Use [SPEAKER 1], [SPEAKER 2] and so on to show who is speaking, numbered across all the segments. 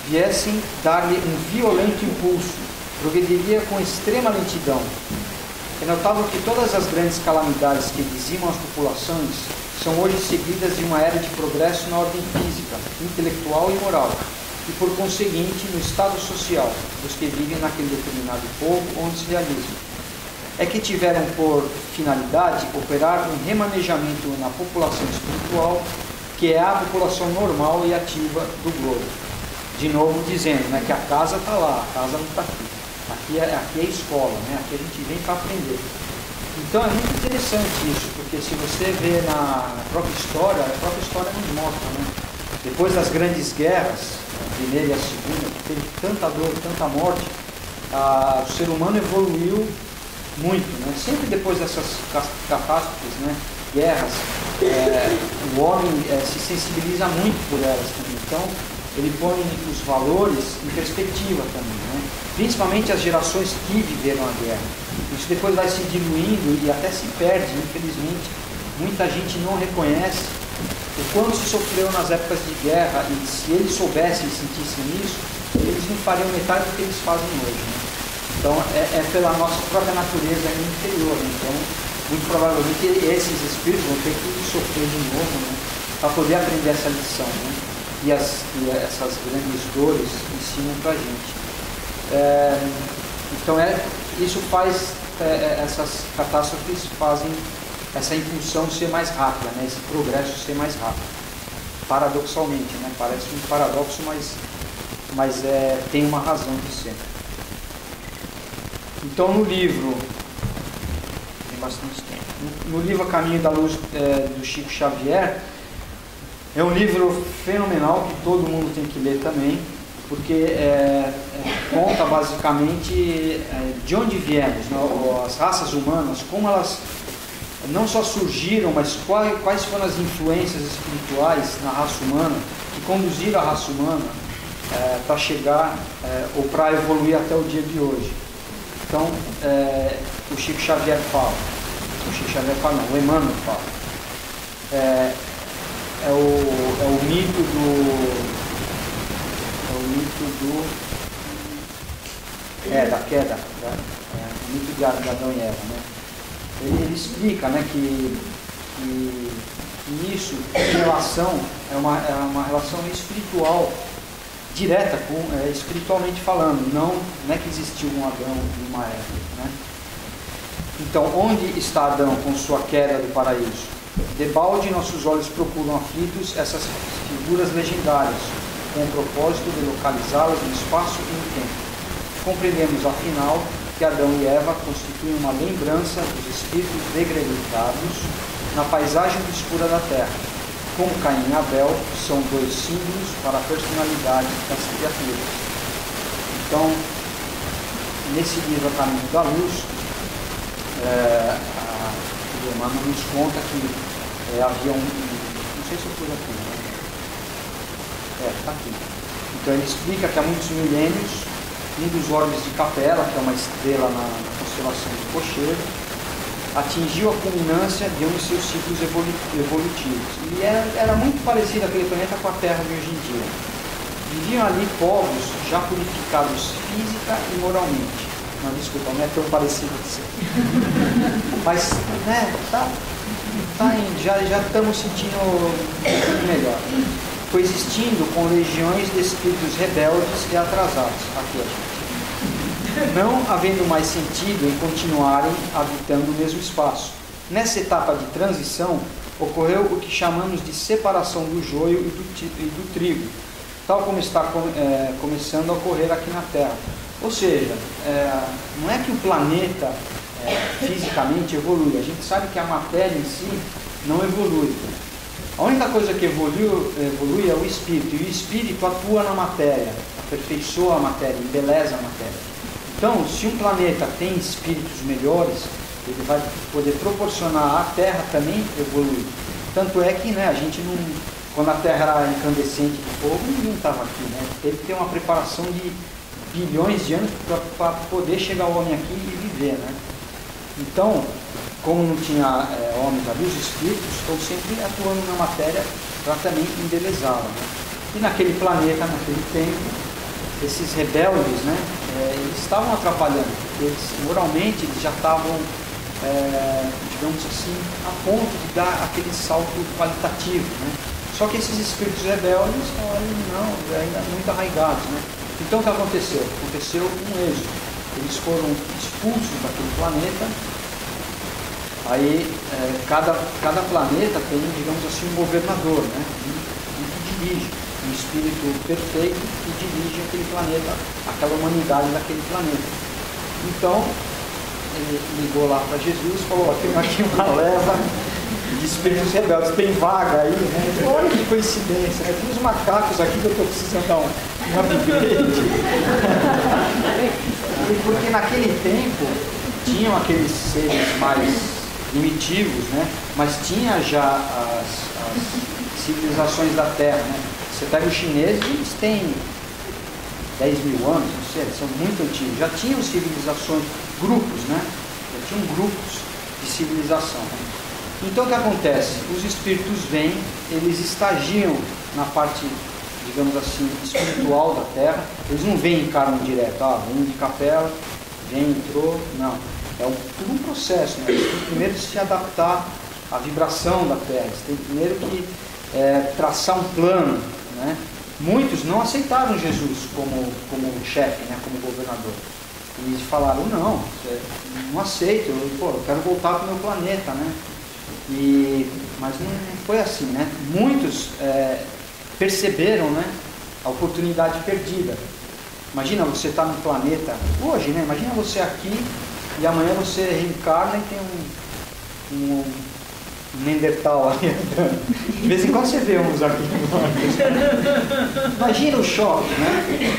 [SPEAKER 1] viessem dar-lhe um violento impulso, progrediria com extrema lentidão. É notável que todas as grandes calamidades que dizimam as populações são hoje seguidas de uma era de progresso na ordem física, intelectual e moral, e por conseguinte no estado social dos que vivem naquele determinado povo onde se realizam. É que tiveram por finalidade operar um remanejamento na população espiritual, que é a população normal e ativa do globo. De novo dizendo, né, que a casa está lá, a casa não está aqui. Aqui é a escola, né? Aqui a gente vem para aprender. Então é muito interessante isso, porque se você vê na própria história, a própria história nos mostra, né? Depois das grandes guerras, a primeira e a segunda, que teve tanta dor, tanta morte, o ser humano evoluiu muito, né? Sempre depois dessas catástrofes, né? Guerras, o homem se sensibiliza muito por elas também. Então, ele põe os valores em perspectiva também, né? Principalmente as gerações que viveram a guerra. Isso depois vai se diluindo e até se perde, infelizmente. Muita gente não reconhece o quanto se sofreu nas épocas de guerra, e se eles soubessem e sentissem isso, eles não fariam metade do que eles fazem hoje, né? Então, é pela nossa própria natureza interior, né? Então, muito provavelmente esses espíritos vão ter que sofrer de novo, né? Para poder aprender essa lição, né? E essas grandes dores ensinam para a gente. Então isso faz, essas catástrofes fazem essa impulsão ser mais rápida, né? Esse progresso ser mais rápido, paradoxalmente, né? Parece um paradoxo, mas tem uma razão de ser. Então no livro, tem bastante tempo, no livro A Caminho da Luz, do Chico Xavier, é um livro fenomenal que todo mundo tem que ler também, porque conta basicamente de onde viemos, né? As raças humanas, como elas não só surgiram, mas quais foram as influências espirituais na raça humana que conduziram a raça humana para chegar ou para evoluir até o dia de hoje. Então, o Chico Xavier fala, o Emmanuel fala, é o mito da queda, o mito de Adão e Eva, né? Ele explica, né, que isso, em relação, é uma relação espiritual direta, espiritualmente falando, não é que existiu um Adão e uma Eva, né? Então, onde está Adão com sua queda do paraíso? Debalde nossos olhos procuram aflitos essas figuras legendárias, com o propósito de localizá-las no espaço e no tempo. Compreendemos, afinal, que Adão e Eva constituem uma lembrança dos espíritos degradados na paisagem obscura da Terra. Como Caim e Abel são dois símbolos para a personalidade das criaturas. Então, nesse livro A Caminho da Luz, o Emmanuel nos conta que havia não sei se eu pus aqui, está aqui. Então ele explica que há muitos milênios, um dos orbes de Capela, que é uma estrela na constelação de Cocheiro, atingiu a culminância de um de seus ciclos evolutivos. E era muito parecido aquele planeta com a Terra de hoje em dia. Viviam ali povos já purificados física e moralmente. Não, desculpa, não é tão parecido assim. Mas, né, tá indo, já estamos sentindo um pouco melhor. Coexistindo com legiões de espíritos rebeldes e atrasados. Aqui, gente. Não havendo mais sentido em continuarem habitando o mesmo espaço. Nessa etapa de transição, ocorreu o que chamamos de separação do joio e do trigo, tal como está começando a ocorrer aqui na Terra. Ou seja, não é que o planeta fisicamente evolui, a gente sabe que a matéria em si não evolui. A única coisa que evolui é o espírito, e o espírito atua na matéria, aperfeiçoa a matéria, embeleza a matéria. Então, se um planeta tem espíritos melhores, ele vai poder proporcionar à Terra também evoluir. Tanto é que, né, a gente não, quando a Terra era incandescente de fogo, ninguém estava aqui, né? Teve que ter uma preparação de bilhões de anos para poder chegar o homem aqui e viver, né? Então, como não tinha homens ali, os espíritos estão sempre atuando na matéria para também embelezá-la, né? E naquele planeta, naquele tempo, esses rebeldes, né, eles estavam atrapalhando, eles moralmente eles já estavam, digamos assim, a ponto de dar aquele salto qualitativo, né? Só que esses espíritos rebeldes não, ainda muito arraigados, né? Então o que aconteceu? Aconteceu um êxodo. Eles foram expulsos daquele planeta. Aí cada planeta tem, digamos assim, um governador, né? Que dirige, um espírito perfeito que dirige aquele planeta, aquela humanidade daquele planeta. Então ele ligou lá para Jesus e falou: tem aqui uma leva de espíritos rebeldes, tem vaga aí, né? Olha que coincidência, né? Tem uns macacos aqui que eu estou precisando dar um upgrade. Porque naquele tempo tinham aqueles seres mais primitivos, né? Mas tinha já as civilizações da Terra, né? Você pega os chineses, eles têm 10 mil anos, não sei, são muito antigos. Já tinham civilizações, grupos, né? Já tinham grupos de civilização. Então o que acontece? Os espíritos vêm, eles estagiam na parte, digamos assim, espiritual da Terra. Eles não vêm e encaram direto, vem de capela, vem, entrou, não. É tudo um processo, né? Eles têm primeiro que se adaptar à vibração da Terra, eles têm primeiro que traçar um plano, né? Muitos não aceitaram Jesus como chefe, né? Como governador. Eles falaram: não aceito, eu quero voltar para o meu planeta, né? Mas não foi assim, né? Muitos perceberam, né, a oportunidade perdida. Imagina você estar no planeta hoje, né? Imagina você aqui e amanhã você reencarna e tem um Neandertal ali andando. De vez em quando você vê uns aqui. Imagina o choque, né?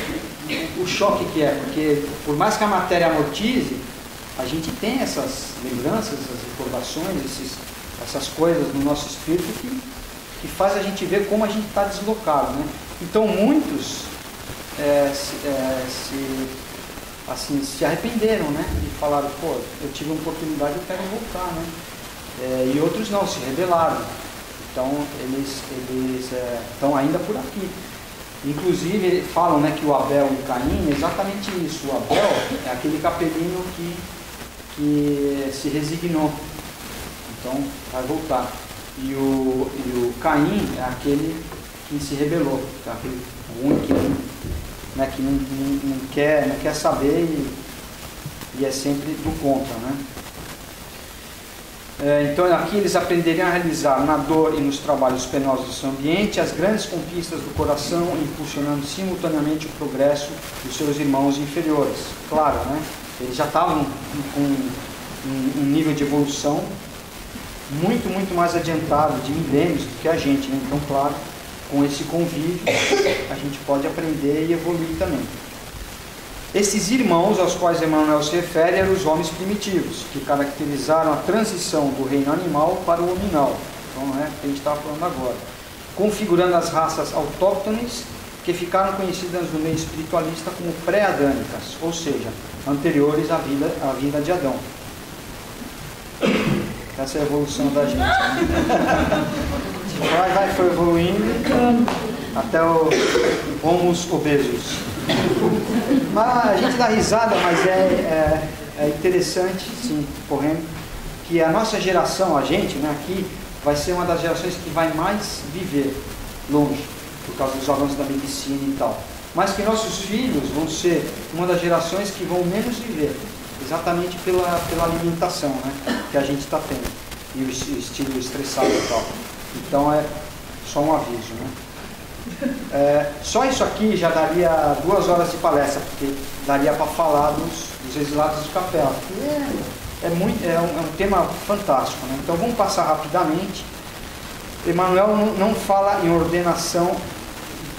[SPEAKER 1] O choque que é, porque por mais que a matéria amortize, a gente tem essas lembranças, essas recordações, essas coisas no nosso espírito que faz a gente ver como a gente está deslocado, né? Então muitos se arrependeram, né? E falaram: pô, eu tive uma oportunidade, eu quero voltar, né? E outros não, se rebelaram. Então eles estão ainda por aqui. Inclusive falam, né, que o Abel e Caim é exatamente isso. O Abel é aquele capelino que se resignou, então vai voltar. E o Caim é aquele que se rebelou, é aquele ruim que não quer saber e é sempre do contra, né? Então aqui eles aprenderiam a realizar na dor e nos trabalhos penosos do seu ambiente as grandes conquistas do coração, impulsionando simultaneamente o progresso dos seus irmãos inferiores. Claro, né? Eles já estavam com um nível de evolução muito, muito mais adiantado, de milênios do que a gente, né? Então, claro, com esse convívio a gente pode aprender e evoluir também. Esses irmãos aos quais Emmanuel se refere eram os homens primitivos, que caracterizaram a transição do reino animal para o hominal, então, né, que a gente estava falando agora, configurando as raças autóctones que ficaram conhecidas no meio espiritualista como pré-adânicas, ou seja, anteriores à vinda de Adão. Essa é a evolução da gente, né? Foi evoluindo até o Homus obesos. Mas a gente dá risada, mas é interessante, sim, correndo, que a nossa geração, a gente, né, aqui, vai ser uma das gerações que vai mais viver longe, por causa dos avanços da medicina e tal. Mas que nossos filhos vão ser uma das gerações que vão menos viver, exatamente pela alimentação, né, que a gente está tendo, e o estilo estressado e tal. Então é só um aviso, né? Só isso aqui já daria 2 horas de palestra, porque daria para falar dos exilados de capela. É um tema fantástico, né? Então vamos passar rapidamente. Emmanuel não fala em ordenação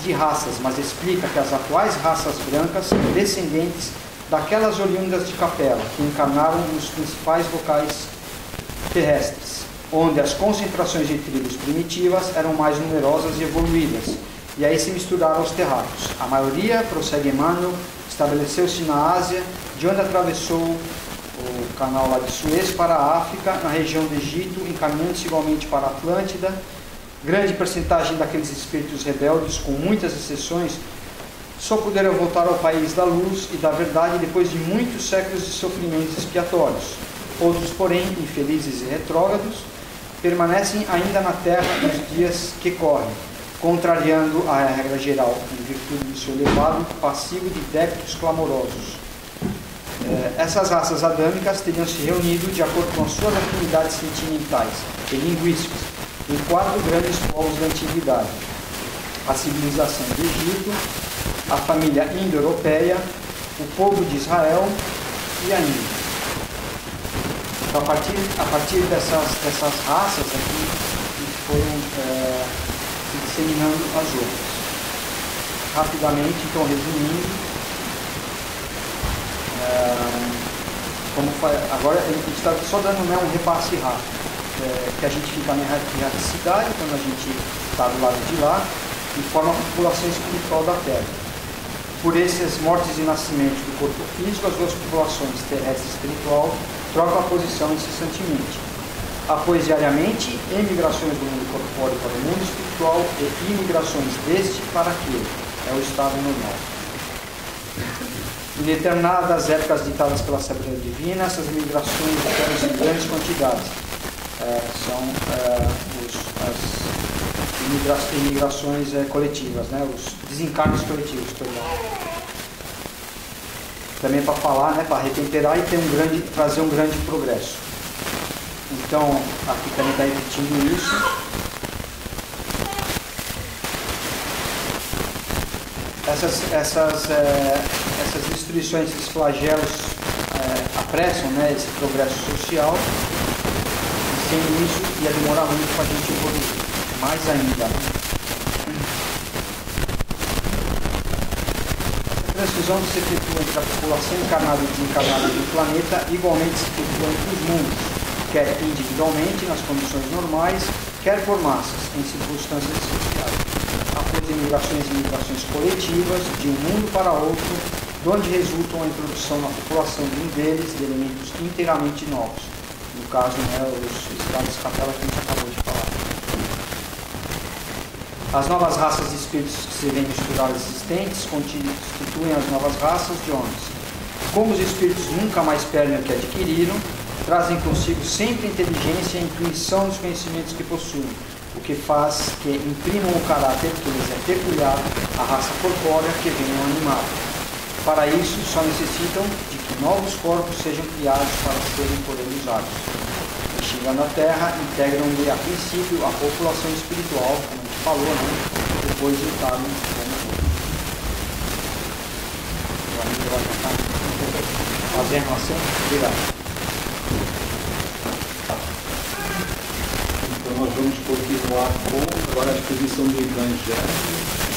[SPEAKER 1] de raças, mas explica que as atuais raças brancas são descendentes daquelas oriundas de capela, que encarnaram nos principais locais terrestres, onde as concentrações de tribos primitivas eram mais numerosas e evoluídas, e aí se misturaram aos terráqueos. A maioria, prossegue Emmanuel, estabeleceu-se na Ásia, de onde atravessou o canal lá de Suez para a África, na região do Egito, encaminhando-se igualmente para a Atlântida. Grande percentagem daqueles espíritos rebeldes, com muitas exceções, só poderão voltar ao país da luz e da verdade depois de muitos séculos de sofrimentos expiatórios. Outros, porém, infelizes e retrógrados, permanecem ainda na terra nos dias que correm, contrariando a regra geral, em virtude do seu elevado passivo de débitos clamorosos. Essas raças adâmicas teriam se reunido de acordo com as suas afinidades sentimentais e linguísticas em 4 grandes povos da antiguidade: a civilização do Egito, a família indo-europeia, o povo de Israel e a Índia. Então, a partir dessas raças aqui, foram se disseminando as outras. Rapidamente, então, resumindo, agora a gente está só dando, né, um repasse rápido, que a gente fica na erraticidade, quando a gente está do lado de lá, e forma a população espiritual da Terra. Por esses mortes e nascimentos do corpo físico, as duas populações, terrestre e espiritual, trocam a posição incessantemente. Há, pois, diariamente, emigrações do mundo corpóreo para o mundo espiritual e imigrações deste para aquele. É o estado normal. Em determinadas épocas ditadas pela sabedoria divina, essas migrações ocorrem em grandes quantidades. São as imigrações coletivas, né? Os desencarnes coletivos, perdão. Também para falar, né, para retemperar e trazer um grande progresso. Então, aqui também está repetindo isso. Essas destruições, esses flagelos apressam, né, esse progresso social, e sem isso ia demorar muito para a gente evoluir, mais ainda. A transfusão se efetua entre a população encarnada e desencarnada do planeta, igualmente se efetua entre os mundos, quer individualmente, nas condições normais, quer por massas, em circunstâncias sociais. Após imigrações e migrações coletivas, de um mundo para outro, de onde resultam a introdução na população de um deles de elementos inteiramente novos. No caso, né, os estados capela que a gente acabou de falar. As novas raças de espíritos que se vêm estudar existentes constituem as novas raças de homens. Como os espíritos nunca mais perdem o que adquiriram, trazem consigo sempre a inteligência e a intuição dos conhecimentos que possuem, o que faz que imprimam o caráter que lhes é peculiar à raça corpórea que venham animar. Para isso, só necessitam de que novos corpos sejam criados para serem por ele usados. E chegando à Terra, integram-lhe a princípio a população espiritual, como a gente falou, né? Depois lutaram como todo. O amigo vai ficar fazendo a ação. Obrigado.
[SPEAKER 2] Então nós vamos continuar com agora a exposição do Evangelho.